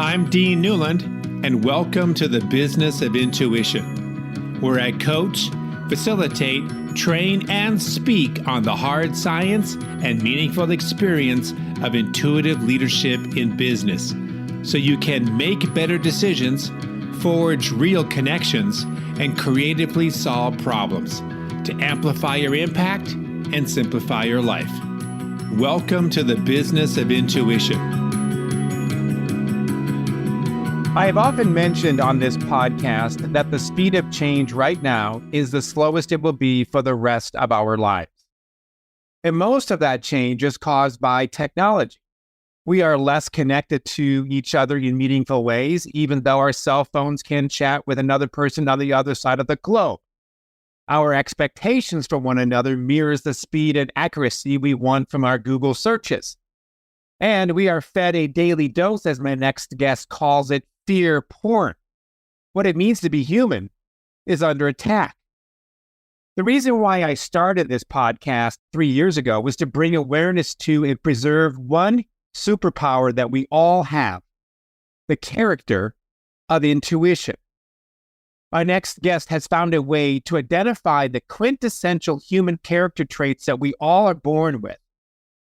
I'm Dean Newland, and welcome to the Business of Intuition, where I coach, facilitate, train, and speak on the hard science and meaningful experience of intuitive leadership in business, so you can make better decisions, forge real connections, and creatively solve problems to amplify your impact and simplify your life. Welcome to the Business of Intuition. I have often mentioned on this podcast that the speed of change right now is the slowest it will be for the rest of our lives. And most of that change is caused by technology. We are less connected to each other in meaningful ways, even though our cell phones can chat with another person on the other side of the globe. Our expectations for one another mirrors the speed and accuracy we want from our Google searches. And we are fed a daily dose, as my next guest calls it, fear porn. What it means to be human is under attack. The reason why I started this podcast 3 years ago was to bring awareness to and preserve one superpower that we all have, the character of intuition. My next guest has found a way to identify the quintessential human character traits that we all are born with.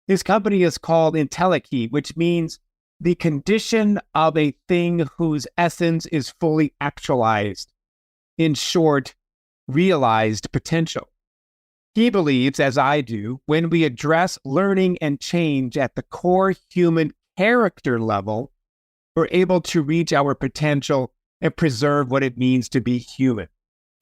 His company is called Entelechy, which means the condition of a thing whose essence is fully actualized. In short, realized potential. He believes, as I do, when we address learning and change at the core human character level, we're able to reach our potential and preserve what it means to be human.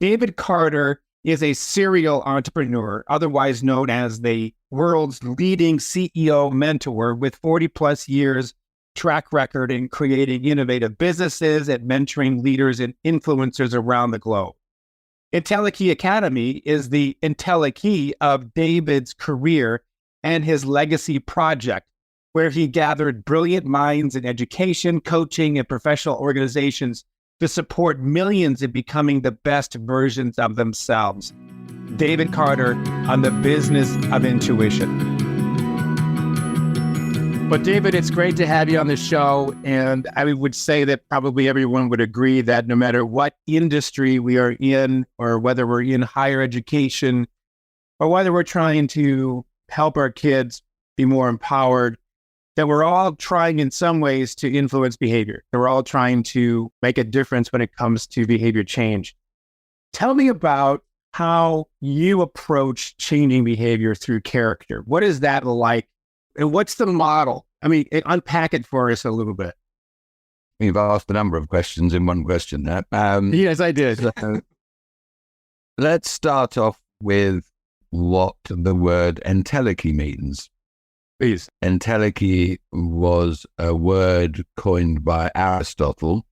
David Carter is a serial entrepreneur, otherwise known as the world's leading CEO mentor with 40 plus years track record in creating innovative businesses and mentoring leaders and influencers around the globe. Entelechy Academy is the Entelechy of David's career and his legacy project, where he gathered brilliant minds in education, coaching, and professional organizations to support millions in becoming the best versions of themselves. David Carter on the Business of Intuition. But David, it's great to have you on the show. And I would say that probably everyone would agree that no matter what industry we are in, or whether we're in higher education, or whether we're trying to help our kids be more empowered, that we're all trying in some ways to influence behavior. That we're all trying to make a difference when it comes to behavior change. Tell me about how you approach changing behavior through character. What is that like? And what's the model? I mean, unpack it for us a little bit. You've asked a number of questions in one question there. Yes, I did. So let's start off with what the word entelechy means. Please. Entelechy was a word coined by Aristotle,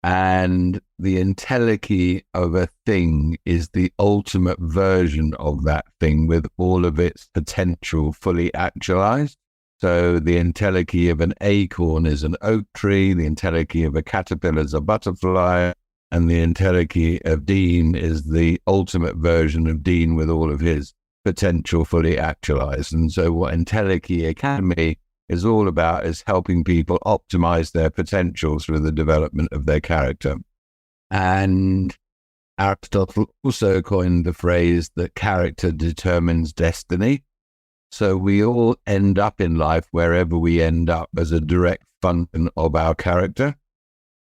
and the entelechy of a thing is the ultimate version of that thing with all of its potential fully actualized. So the entelechy of an acorn is an oak tree, the entelechy of a caterpillar is a butterfly, and the entelechy of Dean is the ultimate version of Dean with all of his potential fully actualized. And so what Entelechy Academy is all about is helping people optimize their potential through the development of their character. And Aristotle also coined the phrase that character determines destiny. So we all end up in life wherever we end up as a direct function of our character.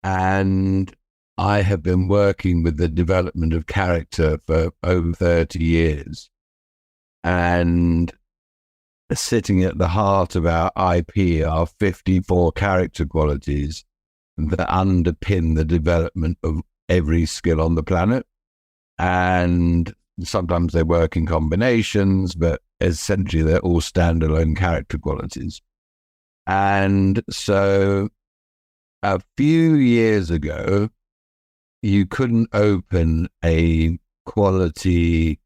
And I have been working with the development of character for over 30 years. And sitting at the heart of our IP are 54 character qualities that underpin the development of every skill on the planet. And sometimes they work in combinations, but essentially they're all standalone character qualities. And so a few years ago, you couldn't open a quality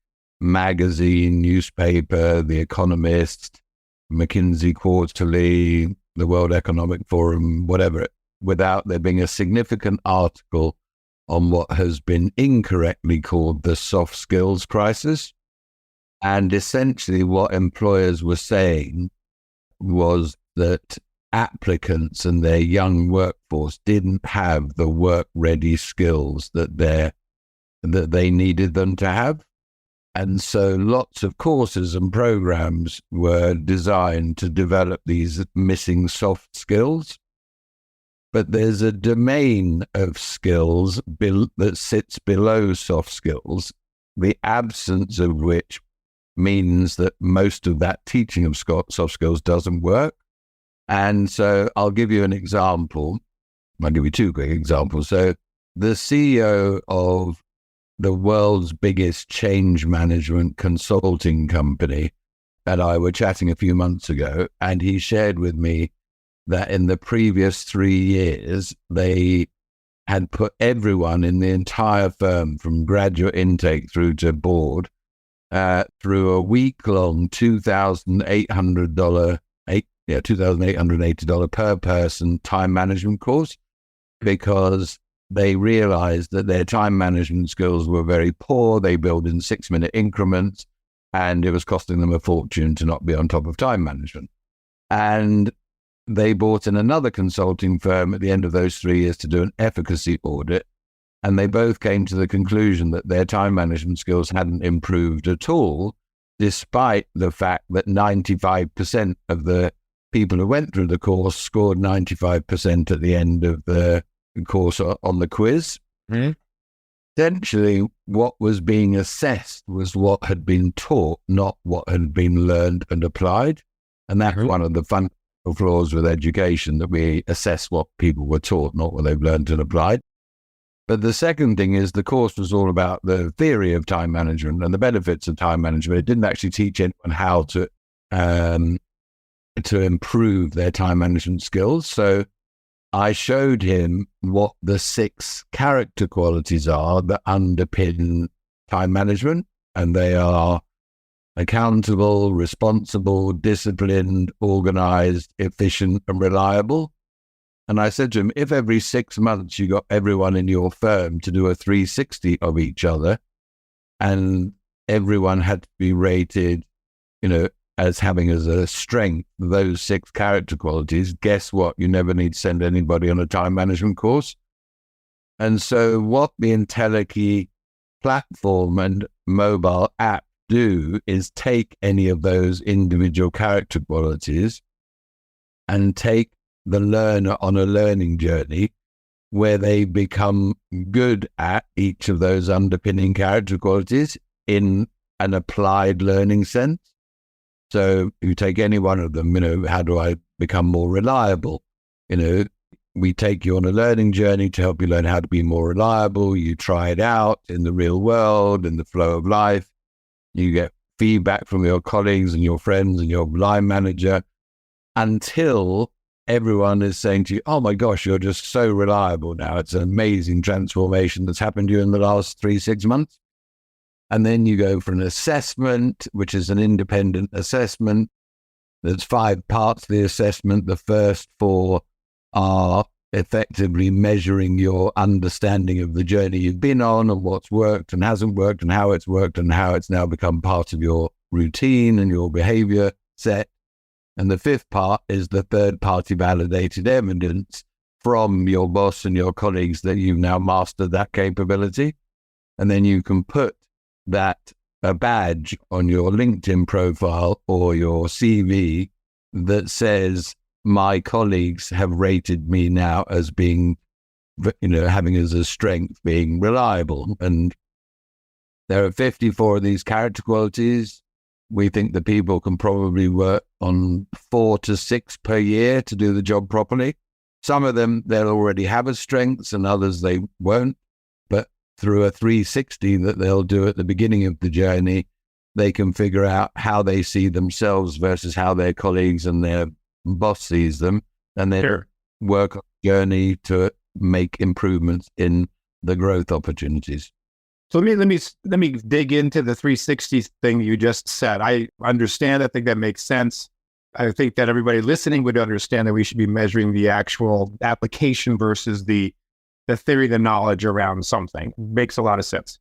magazine, newspaper, The Economist, McKinsey Quarterly, the World Economic Forum, whatever, without there being a significant article on what has been incorrectly called the soft skills crisis. And essentially what employers were saying was that applicants and their young workforce didn't have the work-ready skills that they needed them to have. And so lots of courses and programs were designed to develop these missing soft skills. But there's a domain of skills that sits below soft skills, the absence of which means that most of that teaching of soft skills doesn't work. And so I'll give you an example. I'll give you two quick examples. So the CEO of the world's biggest change management consulting company and I were chatting a few months ago, and he shared with me that in the previous 3 years, they had put everyone in the entire firm, from graduate intake through to board, through a week-long $2,880 per person time management course, because they realized that their time management skills were very poor. They build in 6-minute increments, and it was costing them a fortune to not be on top of time management. And they bought in another consulting firm at the end of those 3 years to do an efficacy audit. And they both came to the conclusion that their time management skills hadn't improved at all, despite the fact that 95% of the people who went through the course scored 95% at the end of the course on the quiz. Mm-hmm. Essentially, what was being assessed was what had been taught, not what had been learned and applied. And that's one of the fundamental flaws with education, that we assess what people were taught, not what they've learned and applied. But the second thing is the course was all about the theory of time management and the benefits of time management. It didn't actually teach anyone how to improve their time management skills. So I showed him what the 6 character qualities are that underpin time management, and they are accountable, responsible, disciplined, organized, efficient, and reliable. And I said to him, if every 6 months you got everyone in your firm to do a 360 of each other, and everyone had to be rated, as having as a strength those 6 character qualities, guess what? You never need to send anybody on a time management course. And so what the Entelechy platform and mobile app do is take any of those individual character qualities and take the learner on a learning journey where they become good at each of those underpinning character qualities in an applied learning sense. So you take any one of them, how do I become more reliable? We take you on a learning journey to help you learn how to be more reliable. You try it out in the real world, in the flow of life. You get feedback from your colleagues and your friends and your line manager, until everyone is saying to you, oh my gosh, you're just so reliable now. It's an amazing transformation that's happened to you in the last 3-6 months. And then you go for an assessment, which is an independent assessment. There's 5 parts to the assessment. The first 4 are effectively measuring your understanding of the journey you've been on and what's worked and hasn't worked and how it's worked and how it's now become part of your routine and your behavior set. And the 5th part is the third-party validated evidence from your boss and your colleagues that you've now mastered that capability. And then you can put a badge on your LinkedIn profile or your CV that says, my colleagues have rated me now as being, having as a strength being reliable. And there are 54 of these character qualities. We think that people can probably work on 4 to 6 per year to do the job properly. Some of them, they'll already have as strengths, and others they won't. But through a 360 that they'll do at the beginning of the journey, they can figure out how they see themselves versus how their colleagues and their boss sees them, and then work on the journey to make improvements in the growth opportunities. So let me dig into the 360 thing you just said. I understand. I think that makes sense. I think that everybody listening would understand that we should be measuring the actual application versus the theory, the knowledge around something. Makes a lot of sense.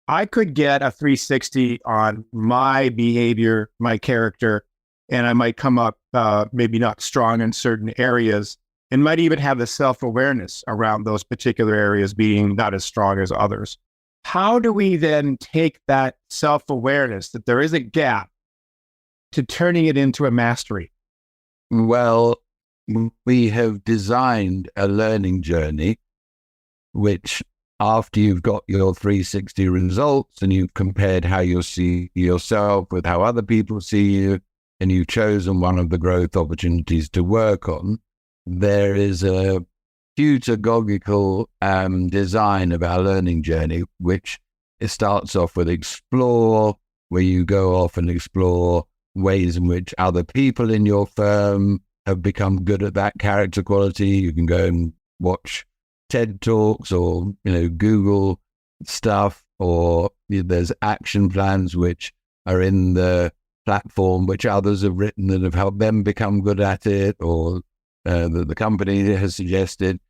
I could get a 360 on my behavior, my character, and I might come up maybe not strong in certain areas, and might even have the self-awareness around those particular areas being not as strong as others. How do we then take that self-awareness that there is a gap to turning it into a mastery? Well, we have designed a learning journey, which after you've got your 360 results and you've compared how you see yourself with how other people see you, and you've chosen one of the growth opportunities to work on, there is a pedagogical design of our learning journey, which it starts off with explore, where you go off and explore ways in which other people in your firm have become good at that character quality. You can go and watch TED Talks or, Google stuff, or there's action plans which are in the platform which others have written that have helped them become good at it, or that the company has suggested.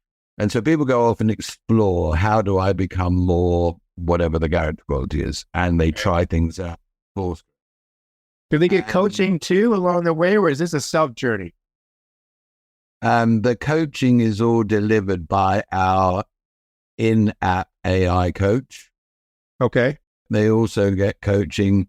And so people go off and explore, how do I become more whatever the character quality is? And they try things out. Do they get coaching too along the way, or is this a self journey? The coaching is all delivered by our in-app AI coach. Okay. They also get coaching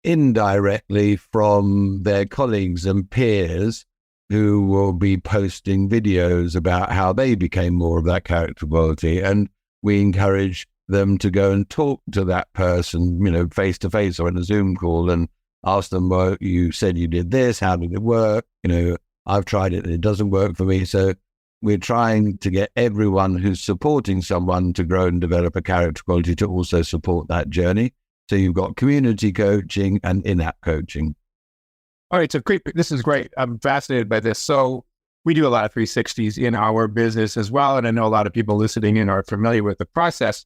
indirectly from their colleagues and peers who will be posting videos about how they became more of that character quality. And we encourage them to go and talk to that person, face to face or in a Zoom call, and ask them, well, you said you did this, how did it work? I've tried it and it doesn't work for me. So we're trying to get everyone who's supporting someone to grow and develop a character quality to also support that journey. So you've got community coaching and in-app coaching. All right, so great. This is great. I'm fascinated by this. So we do a lot of 360s in our business as well, and I know a lot of people listening in are familiar with the process.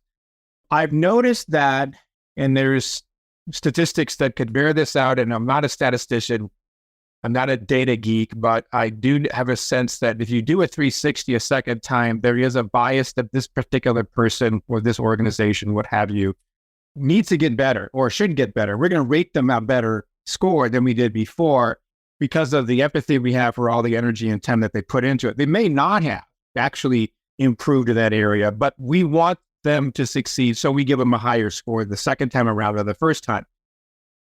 I've noticed that, and there's statistics that could bear this out, and I'm not a statistician, I'm not a data geek, but I do have a sense that if you do a 360 a second time, there is a bias that this particular person or this organization, what have you, needs to get better or should get better. We're going to rate them a better score than we did before because of the empathy we have for all the energy and time that they put into it. They may not have actually improved in that area, but we want them to succeed, so we give them a higher score the second time around or the first time.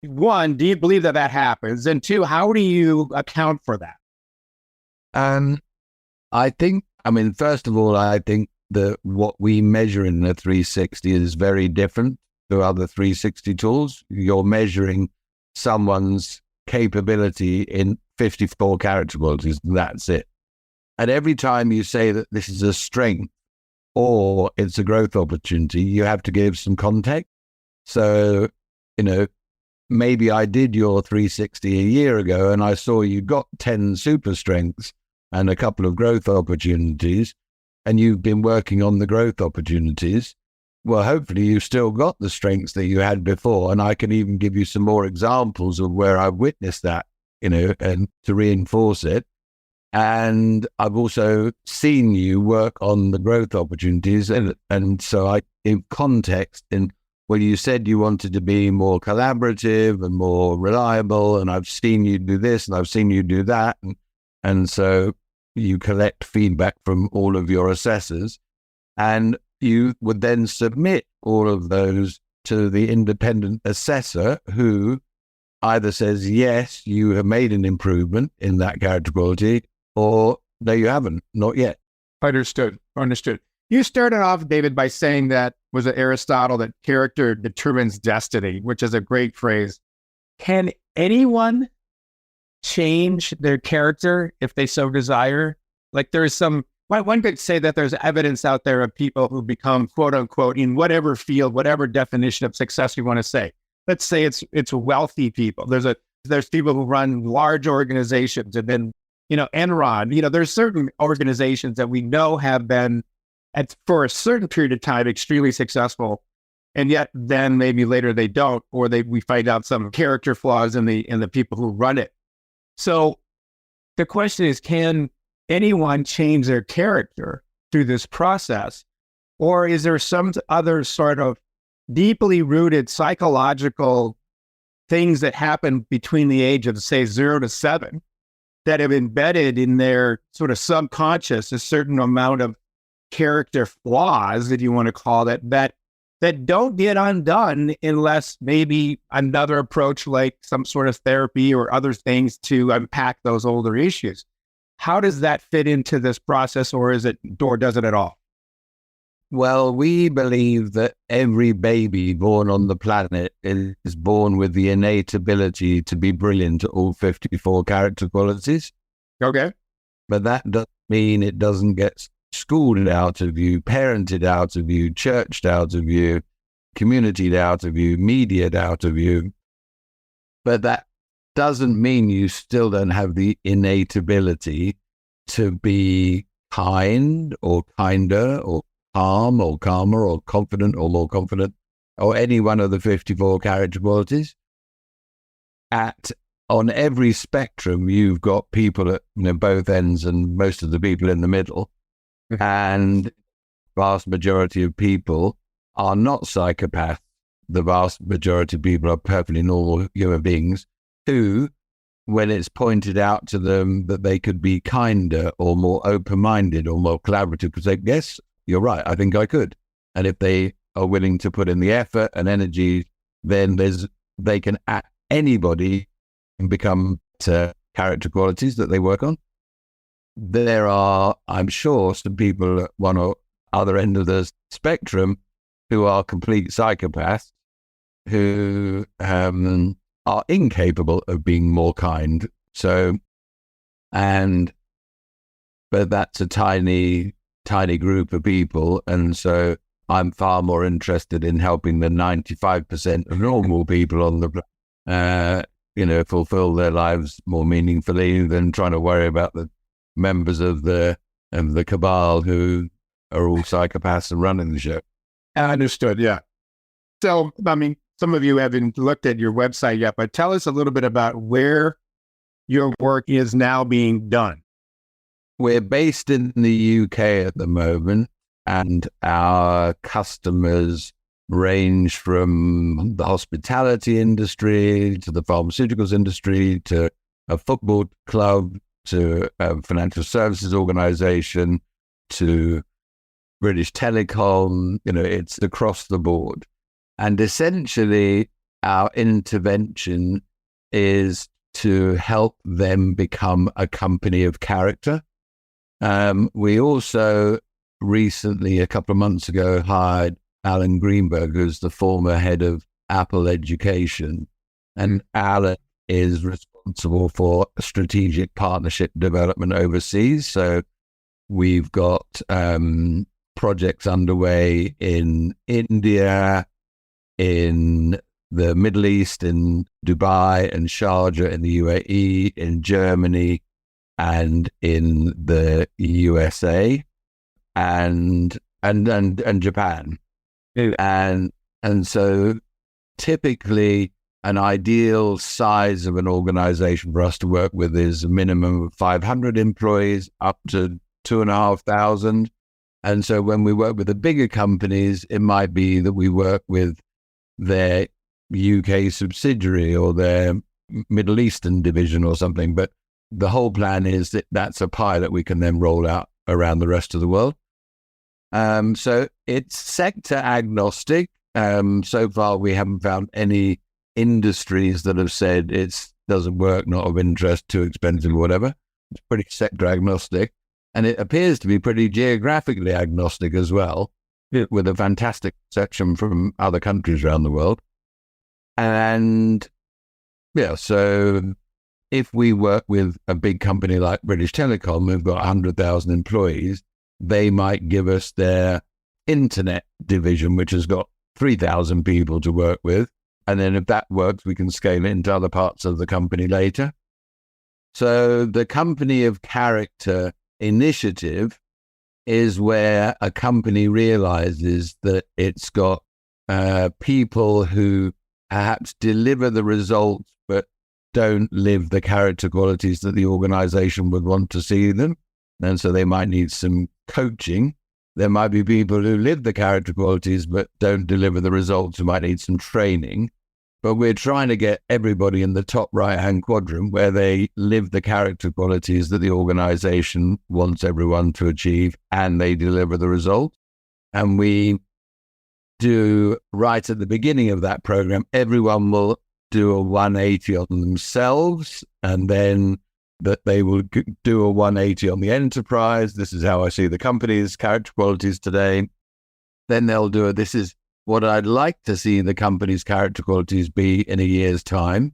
One, do you believe that happens? And two, how do you account for that? First of all, I think that what we measure in a 360 is very different to other 360 tools. You're measuring someone's capability in 54 character qualities. That's it. And every time you say that this is a strength or it's a growth opportunity, you have to give some context. So, maybe I did your 360 a year ago and I saw you got 10 super strengths and a couple of growth opportunities, and you've been working on the growth opportunities. Well, hopefully you've still got the strengths that you had before. And I can even give you some more examples of where I've witnessed that, and to reinforce it. And I've also seen you work on the growth opportunities. And so I give context in, well, you said you wanted to be more collaborative and more reliable, and I've seen you do this and I've seen you do that. And so you collect feedback from all of your assessors, and you would then submit all of those to the independent assessor, who either says, yes, you have made an improvement in that character quality, or no, you haven't, not yet. Understood. You started off, David, by saying that, was it Aristotle, that character determines destiny, which is a great phrase. Can anyone change their character if they so desire? Like one could say that there's evidence out there of people who become, quote unquote, in whatever field, whatever definition of success we want to say. Let's say it's wealthy people. There's people who run large organizations, and then, Enron, there's certain organizations that we know have been for a certain period of time extremely successful, and yet then maybe later they don't, or we find out some character flaws in the people who run it. So the question is, can anyone change their character through this process, or is there some other sort of deeply rooted psychological things that happen between the age of, say, 0 to 7 that have embedded in their sort of subconscious a certain amount of character flaws, if you want to call it, that don't get undone unless maybe another approach like some sort of therapy or other things to unpack those older issues. How does that fit into this process, or does it at all? Well, we believe that every baby born on the planet is born with the innate ability to be brilliant at all 54 character qualities. Okay. But that doesn't mean it doesn't get schooled out of you, parented out of you, churched out of you, communitied out of you, mediated out of you. But that doesn't mean you still don't have the innate ability to be kind or kinder or calm or calmer or confident or more confident or any one of the 54 character qualities. On every spectrum, you've got people at both ends and most of the people in the middle. And vast majority of people are not psychopaths. The vast majority of people are perfectly normal human beings who, when it's pointed out to them that they could be kinder or more open-minded or more collaborative, because they yes, you're right, I think I could. And if they are willing to put in the effort and energy, then they can anybody can become character qualities that they work on. There are, I'm sure, some people at one or other end of the spectrum who are complete psychopaths who are incapable of being more kind. But that's a tiny group of people. And so I'm far more interested in helping the 95% of normal people on the planet, fulfill their lives more meaningfully than trying to worry about the members of the cabal who are all psychopaths and running the show. Understood, yeah. So, I mean, some of you haven't looked at your website yet, but tell us a little bit about where your work is now being done. We're based in the UK at the moment, and our customers range from the hospitality industry to the pharmaceuticals industry to a football club to a financial services organization to British Telecom. It's across the board. And essentially, our intervention is to help them become a company of character. We also recently, a couple of months ago, hired Alan Greenberg, who's the former head of Apple Education. And Alan is responsible for strategic partnership development overseas. So we've got projects underway in India, in the Middle East, in Dubai and Sharjah in the UAE, in Germany, and in the USA, and Japan. And so typically an ideal size of an organization for us to work with is a minimum of 500 employees up to 2,500. And so when we work with the bigger companies, it might be that we work with their UK subsidiary or their Middle Eastern division or something. But the whole plan is that that's a pilot we can then roll out around the rest of the world. So it's sector agnostic. So far, we haven't found any industries that have said it doesn't work, not of interest, too expensive, or whatever. It's pretty sector agnostic. And it appears to be pretty geographically agnostic as well, with a fantastic section from other countries around the world. And yeah, so if we work with a big company like British Telecom, who've got 100,000 employees, they might give us their internet division, which has got 3,000 people to work with. And then if that works, we can scale it into other parts of the company later. So the company of character initiative is where a company realizes that it's got people who perhaps deliver the results, but don't live the character qualities that the organization would want to see them. And so they might need some coaching. There might be people who live the character qualities, but don't deliver the results, who might need some training. but we're trying to get everybody in the top right-hand quadrant where they live the character qualities that the organization wants everyone to achieve, and they deliver the result. And we do, right at the beginning of that program, everyone will do a 180 on themselves, and then that they will do a 180 on the enterprise. This is how I see the company's character qualities today. Then they'll do this is what I'd like to see the company's character qualities be in a year's time.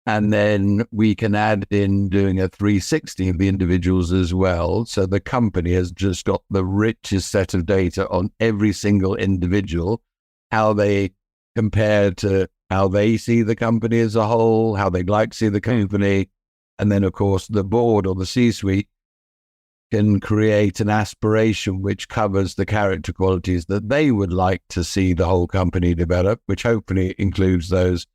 And then we can add in doing a 360 of the individuals as well. So the company has just got the richest set of data on every single individual, how they compare to how they see the company as a whole, how they'd like to see the company. And then, of course, the board or the C-suite can create an aspiration which covers the character qualities that they would like to see the whole company develop, which hopefully includes those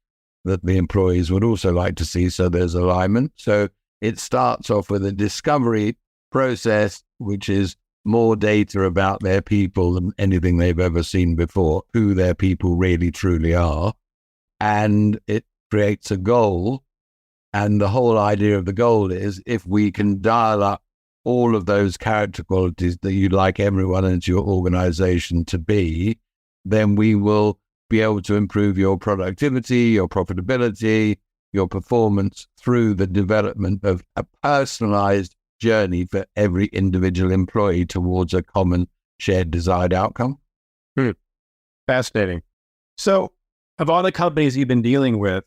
that the employees would also like to see. So there's alignment. So it starts off with a discovery process, which is more data about their people than anything they've ever seen before, who their people really truly are. And it creates a goal. And the whole idea of the goal is if we can dial up all of those character qualities that you'd like everyone into your organization to be, then we will be able to improve your productivity, your profitability, your performance through the development of a personalized journey for every individual employee towards a common shared desired outcome. Fascinating. So of all the companies you've been dealing with,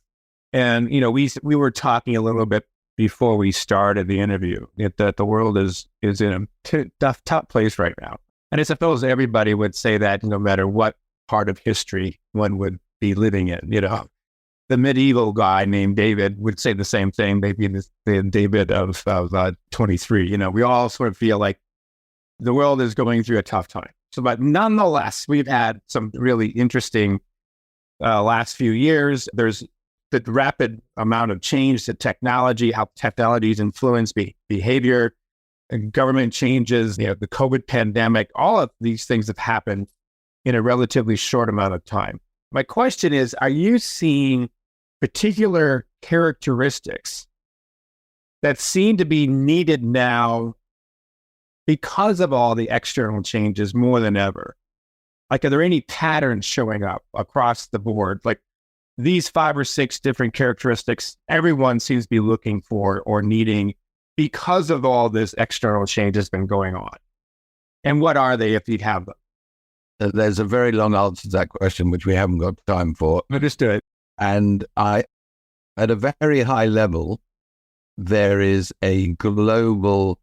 and, we were talking a little bit before we started the interview that the world is in a tough place right now. And I suppose everybody would say that no matter what part of history one would be living in. The medieval guy named David would say the same thing, maybe the David of 23. We all sort of feel like the world is going through a tough time. So, but nonetheless, we've had some really interesting last few years. There's the rapid amount of change to technology, how technologies influence behavior, and government changes, the COVID pandemic, all of these things have happened in a relatively short amount of time. My question is, are you seeing particular characteristics that seem to be needed now because of all the external changes more than ever? Like, are there any patterns showing up across the board? Like, these 5 or 6 different characteristics everyone seems to be looking for or needing because of all this external change that's been going on. And what are they if you have them? There's a very long answer to that question, which we haven't got time for. Understood. And at a very high level, there is a global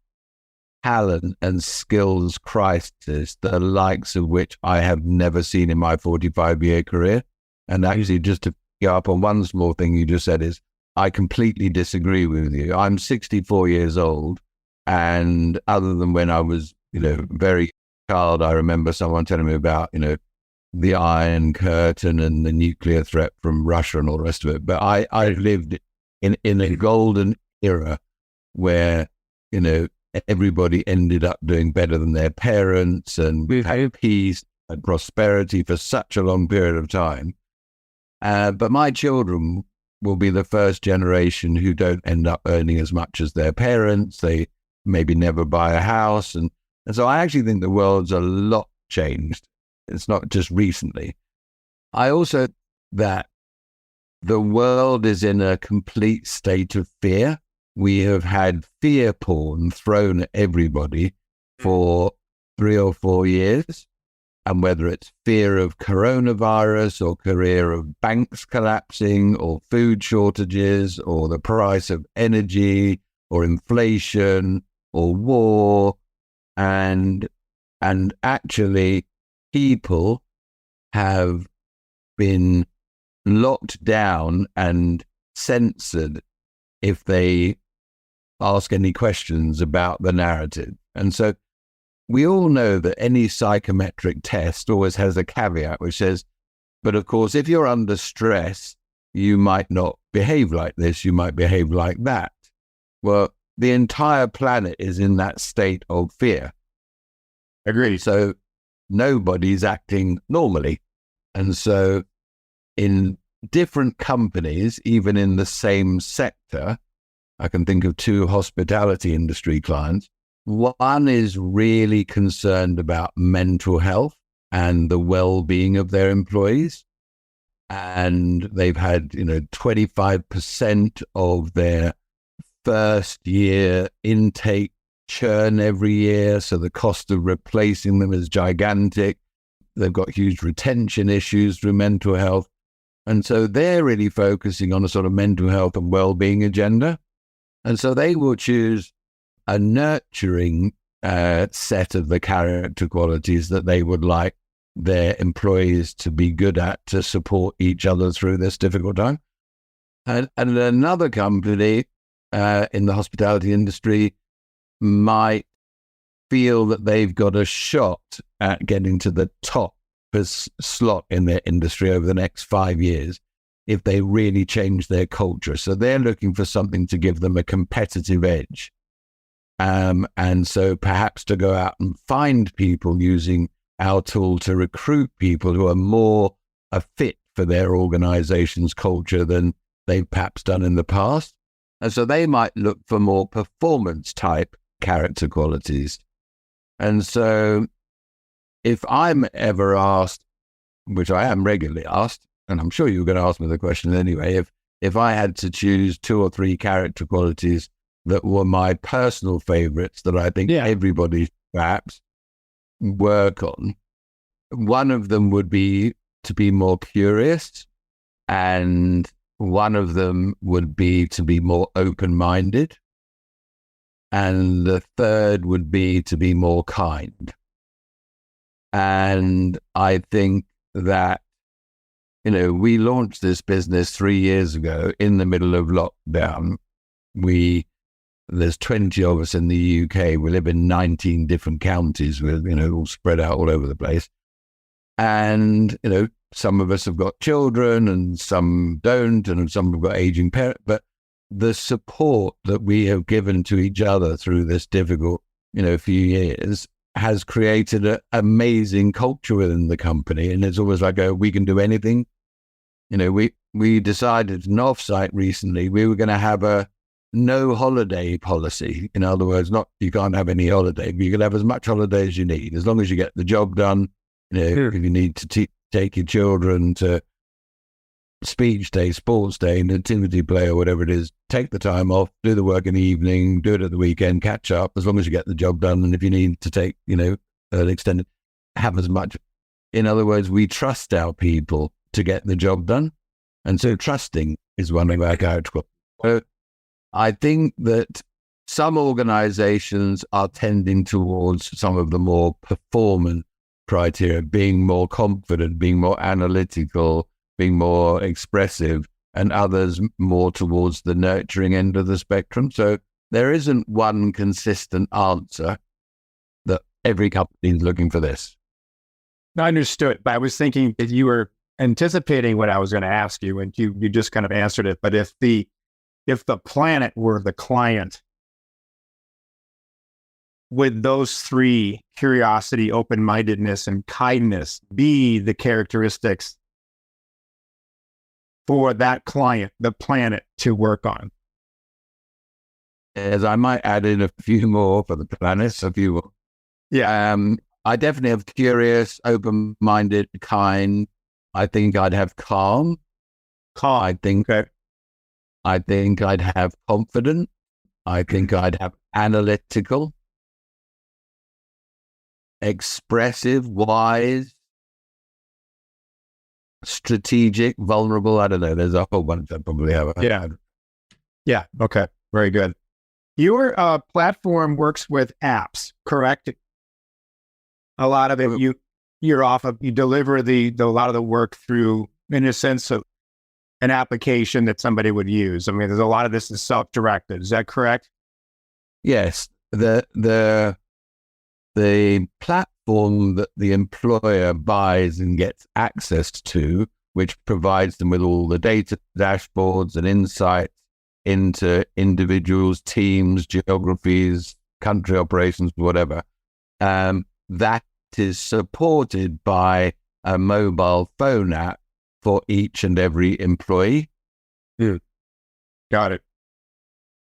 talent and skills crisis, the likes of which I have never seen in my 45-year career. And actually, just to go up on one small thing you just said is, I completely disagree with you. I'm 64 years old, and other than when I was, very child, I remember someone telling me about, the Iron Curtain and the nuclear threat from Russia and all the rest of it. But I lived in a golden era where, everybody ended up doing better than their parents and had peace and prosperity for such a long period of time. But my children will be the first generation who don't end up earning as much as their parents. They maybe never buy a house. And so I actually think the world's a lot changed. It's not just recently. I also that the world is in a complete state of fear. We have had fear porn thrown at everybody for 3 or 4 years. And whether it's fear of coronavirus or fear of banks collapsing or food shortages or the price of energy or inflation or war, and actually people have been locked down and censored if they ask any questions about the narrative. And so we all know that any psychometric test always has a caveat which says, but of course, if you're under stress, you might not behave like this, you might behave like that. Well, the entire planet is in that state of fear. Agreed. So nobody's acting normally. And so in different companies, even in the same sector, I can think of two hospitality industry clients. One is really concerned about mental health and the well-being of their employees. And they've had, 25% of their first year intake churn every year. So the cost of replacing them is gigantic. They've got huge retention issues through mental health. And so they're really focusing on a sort of mental health and well-being agenda. And so they will choose a nurturing set of the character qualities that they would like their employees to be good at to support each other through this difficult time. And another company in the hospitality industry might feel that they've got a shot at getting to the top slot in their industry over the next 5 years if they really change their culture. So they're looking for something to give them a competitive edge. And so perhaps to go out and find people using our tool to recruit people who are more a fit for their organization's culture than they've perhaps done in the past. And so they might look for more performance type character qualities. And so if I'm ever asked, which I am regularly asked, and I'm sure you were going to ask me the question anyway, if I had to choose 2 or 3 character qualities that were my personal favorites that I think everybody perhaps work on, one of them would be to be more curious, and one of them would be to be more open-minded, and the third would be to be more kind. And I think that, we launched this business 3 years ago in the middle of lockdown. There's 20 of us in the UK. We live in 19 different counties. We're, all spread out all over the place. And, some of us have got children and some don't, and some have got aging parents. But the support that we have given to each other through this difficult, few years has created an amazing culture within the company. And it's almost like we can do anything. We decided in offsite recently, we were going to have a no holiday policy. In other words, not you can't have any holiday, but you can have as much holiday as you need, as long as you get the job done. If you need to take your children to speech day, sports day, nativity play, or whatever it is, take the time off, do the work in the evening, do it at the weekend, catch up, as long as you get the job done. And if you need to take, an extended, have as much. In other words, we trust our people to get the job done. And so trusting is one of our character. So I think that some organizations are tending towards some of the more performance criteria, being more confident, being more analytical, being more expressive, and others more towards the nurturing end of the spectrum. So there isn't one consistent answer that every company is looking for this. I understood, but I was thinking that you were anticipating what I was going to ask you, and you just kind of answered it. But if the planet were the client, would those 3, curiosity, open-mindedness, and kindness, be the characteristics for that client, the planet, to work on? As I might add in a few more for the planet, a few more. Yeah. I definitely have curious, open-minded, kind. I think I'd have calm. I think I'd have confident. I think I'd have analytical, expressive, wise, strategic, vulnerable. I don't know. There's a whole bunch I probably have. Yeah. Okay. Very good. Your platform works with apps, correct? A lot of it, you deliver a lot of the work through, in a sense, of an application that somebody would use. I mean, there's a lot of this is self-directed. Is that correct? Yes. The platform that the employer buys and gets access to, which provides them with all the data, dashboards, and insights into individuals, teams, geographies, country operations, whatever, that is supported by a mobile phone app for each and every employee. Got it.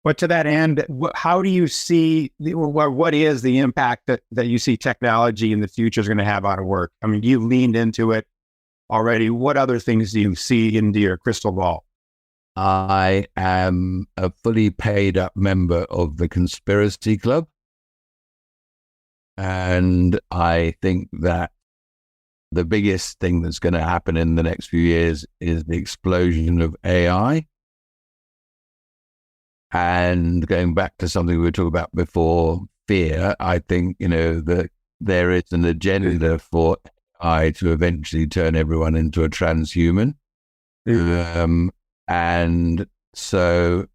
But to that end, how do you see, what is the impact that you see technology in the future is going to have on work? I mean, you've leaned into it already. What other things do you see into your crystal ball? I am a fully paid up member of the Conspiracy Club. And I think that the biggest thing that's going to happen in the next few years is the explosion of AI. And going back to something we were talking about before, fear, I think, that there is an agenda for AI to eventually turn everyone into a transhuman. And so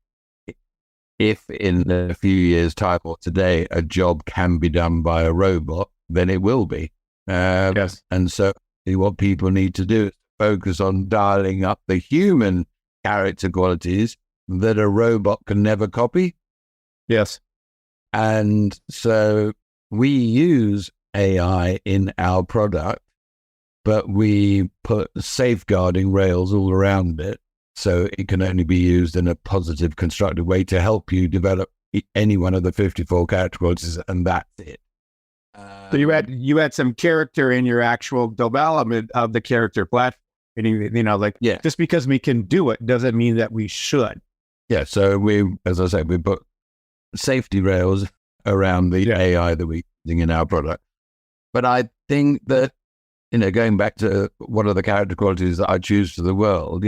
if in a few years' time or today, a job can be done by a robot, then it will be. Yes. And so what people need to do is focus on dialing up the human character qualities that a robot can never copy. Yes. And so we use AI in our product, but we put safeguarding rails all around it. So it can only be used in a positive, constructive way to help you develop any one of the 54 character qualities, and that's it. So you had some character in your actual development of the character platform. Just because we can do it doesn't mean that we should. Yeah. So as I said, we put safety rails around the AI that we're using in our product. But I think that, going back to what are the character qualities that I choose for the world,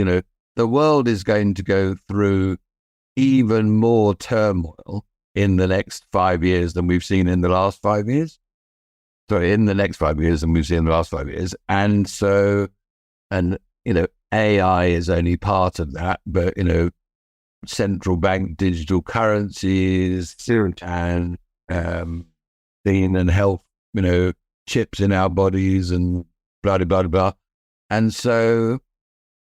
the world is going to go through even more turmoil in the next 5 years than we've seen in the last 5 years. Sorry, in the next 5 years than we've seen in the last 5 years. And so, AI is only part of that, but, central bank digital currencies and being and health, chips in our bodies and blah, blah, blah, blah. And so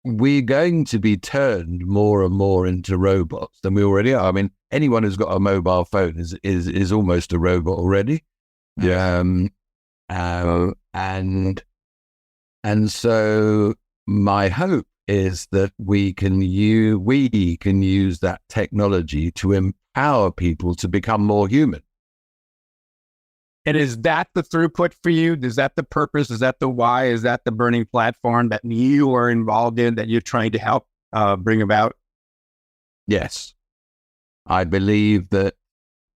we're going to be turned more and more into robots than we already are. I mean, anyone who's got a mobile phone is almost a robot already. Yeah. And so my hope is that we can use that technology to empower people to become more human. And is that the throughput for you? Is that the purpose? Is that the why? Is that the burning platform that you are involved in, that you're trying to help bring about? Yes. I believe that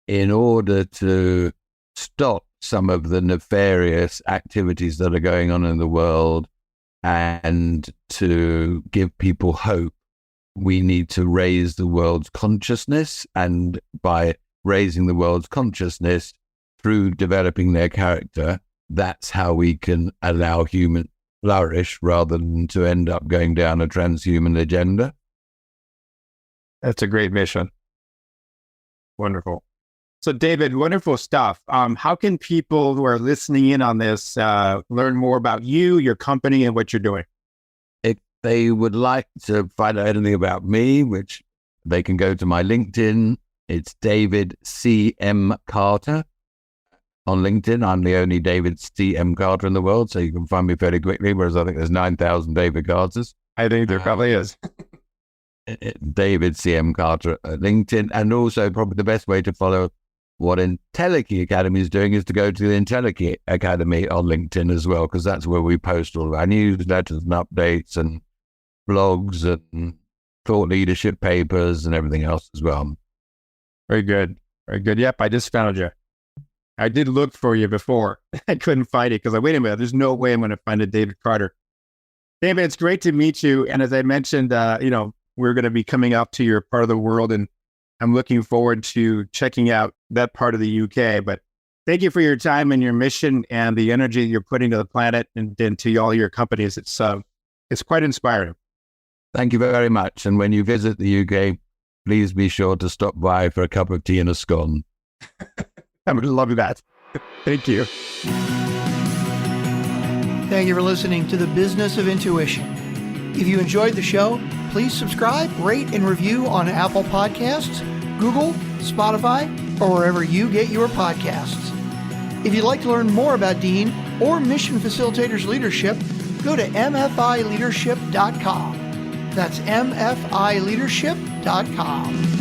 in order to stop some of the nefarious activities that are going on in the world and to give people hope, we need to raise the world's consciousness. And by raising the world's consciousness through developing their character, that's how we can allow humans to flourish rather than to end up going down a transhuman agenda. That's a great mission. Wonderful. So, David, wonderful stuff. How can people who are listening in on this learn more about you, your company, and what you're doing? If they would like to find out anything about me, which they can go to my LinkedIn. It's David C.M. Carter. On LinkedIn, I'm the only David C.M. Carter in the world, so you can find me fairly quickly, whereas I think there's 9,000 David Carters. I think there probably is. David C.M. Carter at LinkedIn. And also probably the best way to follow what Entelechy Academy is doing is to go to the Entelechy Academy on LinkedIn as well, because that's where we post all of our newsletters and updates and blogs and thought leadership papers and everything else as well. Very good. Very good. Yep, I just found you. I did look for you before. I couldn't find it because wait a minute, there's no way I'm going to find a David Carter. David, it's great to meet you. And as I mentioned, we're going to be coming up to your part of the world, and I'm looking forward to checking out that part of the UK. But thank you for your time and your mission and the energy you're putting to the planet and to all your companies. It's quite inspiring. Thank you very much. And when you visit the UK, please be sure to stop by for a cup of tea and a scone. I would love that. Thank you. Thank you for listening to The Business of Intuition. If you enjoyed the show, please subscribe, rate, and review on Apple Podcasts, Google, Spotify, or wherever you get your podcasts. If you'd like to learn more about Dean or Mission Facilitators Leadership, go to mfileadership.com. That's mfileadership.com.